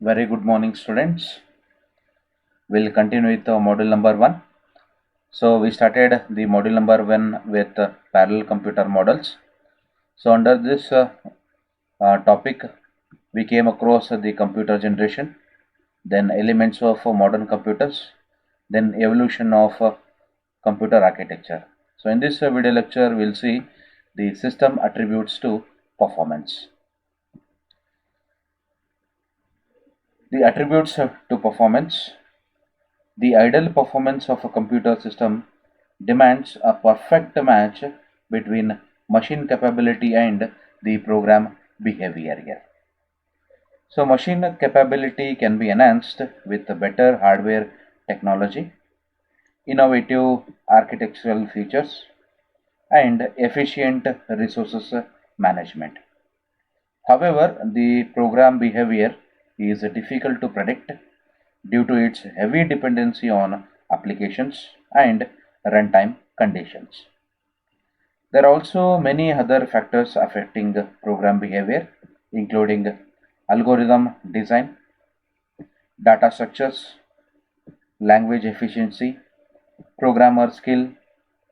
Very good morning, students. We'll continue with module number 1. So we started the module number 1 with parallel computer models. So under this topic, we came across the computer generation, then elements of modern computers, then evolution of computer architecture. So in this video lecture, we'll see the system attributes to performance. The attributes to performance. The ideal performance of a computer system demands a perfect match between machine capability and the program behavior here. So machine capability can be enhanced with better hardware technology, innovative architectural features, and efficient resources management. However, the program behavior is difficult to predict due to its heavy dependency on applications and runtime conditions. There are also many other factors affecting program behavior, including algorithm design, data structures, language efficiency, programmer skill,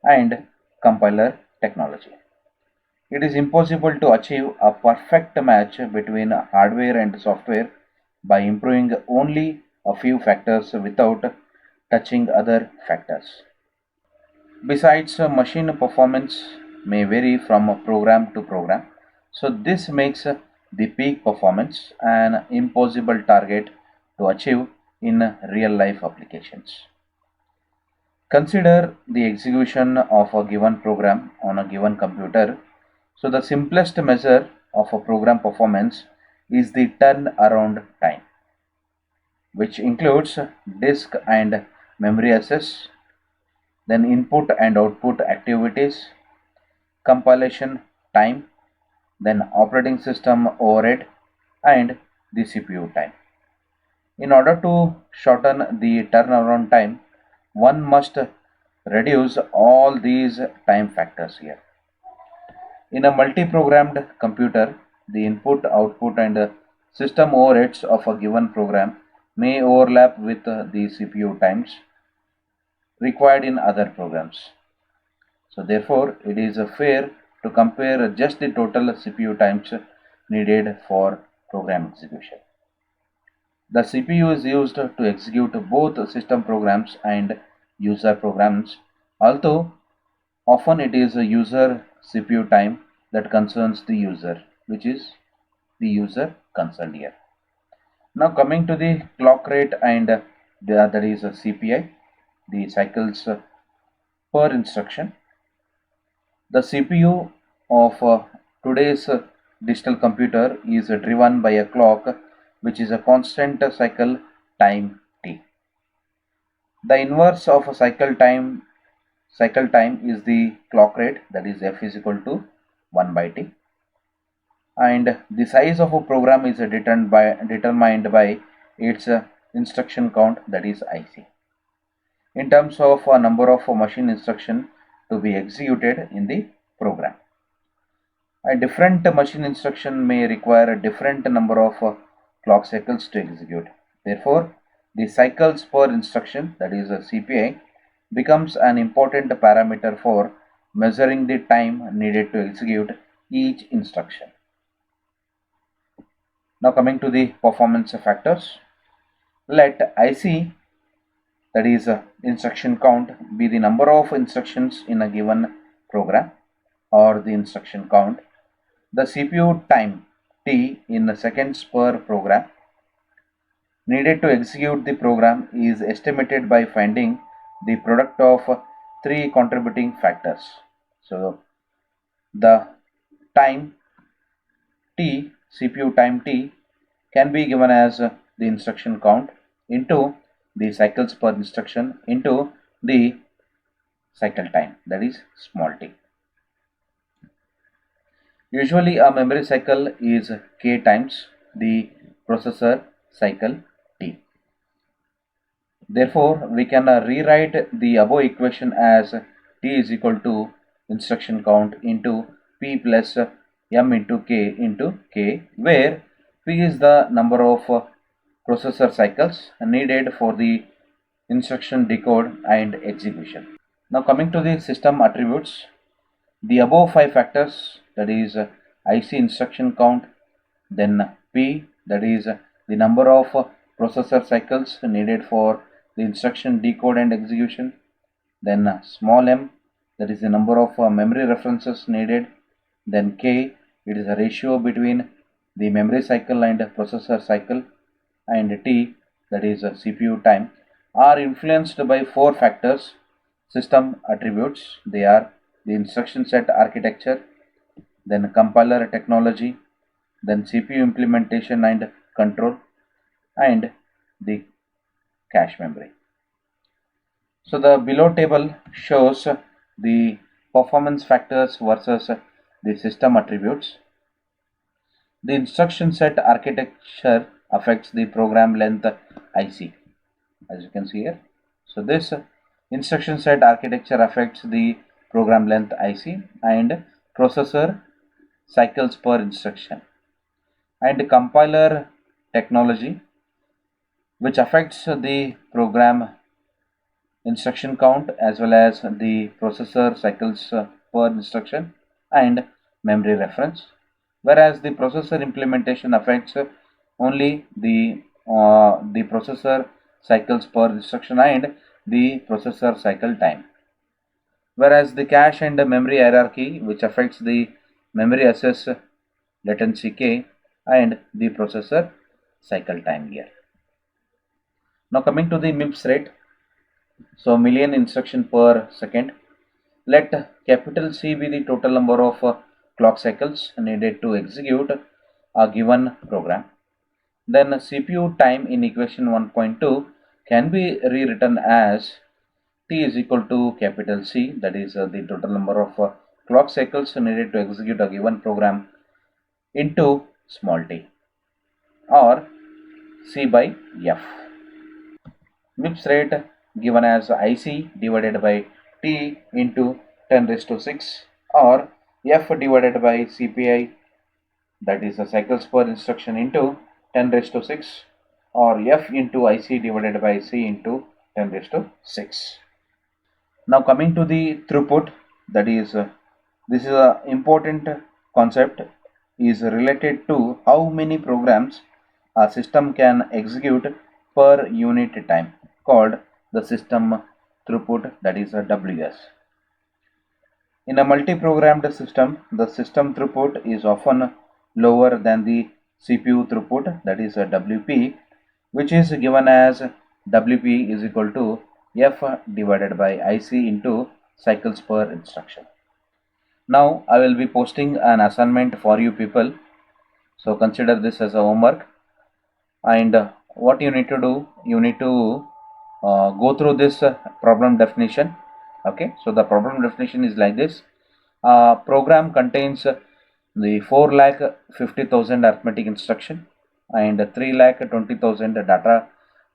and compiler technology. It is impossible to achieve a perfect match between hardware and software by improving only a few factors without touching other factors. Besides, machine performance may vary from program to program, so this makes the peak performance an impossible target to achieve in real life applications. Consider the execution of a given program on a given computer. So the simplest measure of a program performance is the turnaround time, which includes disk and memory access, then input and output activities, compilation time, then operating system overhead, and the CPU time. In order to shorten the turnaround time, one must reduce all these time factors here. In a multi-programmed computer, the input, output, and system overheads of a given program may overlap with the CPU times required in other programs. So therefore, it is fair to compare just the total CPU times needed for program execution. The CPU is used to execute both system programs and user programs, although often it is a user CPU time that concerns the user, which is the user concerned here. Now coming to the clock rate and that is a CPI, the cycles per instruction. The CPU of today's digital computer is driven by a clock which is a constant cycle time t. The inverse of a cycle time is the clock rate, that is f is equal to 1 by t, and the size of a program is determined by its instruction count, that is IC, in terms of a number of machine instruction to be executed in the program. A different machine instruction may require a different number of clock cycles to execute. Therefore, the cycles per instruction, that is a CPI, becomes an important parameter for measuring the time needed to execute each instruction. Now coming to the performance factors, let IC, that is instruction count, be the number of instructions in a given program or the instruction count. The CPU time t in seconds per program needed to execute the program is estimated by finding the product of three contributing factors. So the time t, CPU time t, can be given as the instruction count into the cycles per instruction into the cycle time, that is small t. Usually a memory cycle is k times the processor cycle t. Therefore, we can rewrite the above equation as t is equal to instruction count into p plus m into k, where p is the number of processor cycles needed for the instruction decode and execution. Now coming to the system attributes, the above 5 factors, that is IC instruction count, then P, that is the number of processor cycles needed for the instruction decode and execution, then small m, that is the number of memory references needed, then K, it is a ratio between the memory cycle and processor cycle, and T, that is CPU time, are influenced by 4 factors system attributes. They are the instruction set architecture, then compiler technology, then CPU implementation and control, and the cache memory. So the below table shows the performance factors versus the system attributes. The instruction set architecture affects the program length IC, as you can see here. So this instruction set architecture affects the program length IC and processor cycles per instruction, and compiler technology, which affects the program instruction count as well as the processor cycles per instruction and memory reference, whereas the processor implementation affects only the processor cycles per instruction and the processor cycle time, whereas the cache and the memory hierarchy, which affects the memory access latency K and the processor cycle time here. Now coming to the MIPS rate, so million instruction per second. Let capital C be the total number of clock cycles needed to execute a given program. Then CPU time in equation 1.2 can be rewritten as T is equal to capital C, that is the total number of clock cycles needed to execute a given program, into small t, or C by F. MIPS rate given as IC divided by T into 10 raised to 6, or F divided by CPI, that is the cycles per instruction, into 10 raised to 6, or F into IC divided by C into 10 raised to 6. Now coming to the throughput, that is this is an important concept, is related to how many programs a system can execute per unit time, called the system throughput, that is a WS. In a multi-programmed system, the system throughput is often lower than the CPU throughput, that is a WP, which is given as WP is equal to F divided by IC into cycles per instruction. Now I will be posting an assignment for you people, so consider this as a homework, and what you need to do, you need to go through this problem definition. Okay, so the problem definition is like this: program contains the 4,50,000 arithmetic instruction and 3,20,000 data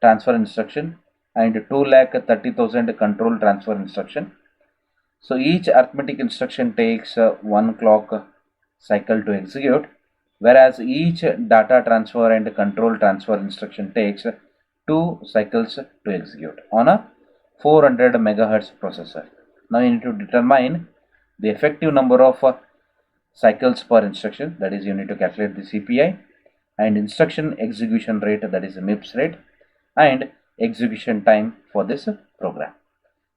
transfer instruction and 2,30,000 control transfer instruction. So each arithmetic instruction takes 1 clock cycle to execute, whereas each data transfer and control transfer instruction takes 2 cycles to execute on a 400 megahertz processor. Now you need to determine the effective number of cycles per instruction, that is you need to calculate the CPI, and instruction execution rate, that is the MIPS rate, and execution time for this program.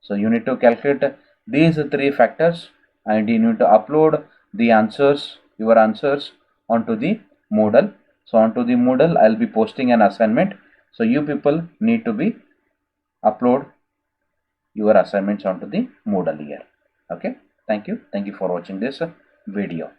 So you need to calculate these 3 factors, and you need to upload the answers, your answers, onto the Moodle. So onto the Moodle I'll be posting an assignment, so you people need to be upload your assignments onto the Moodle here. Okay, thank you for watching this video.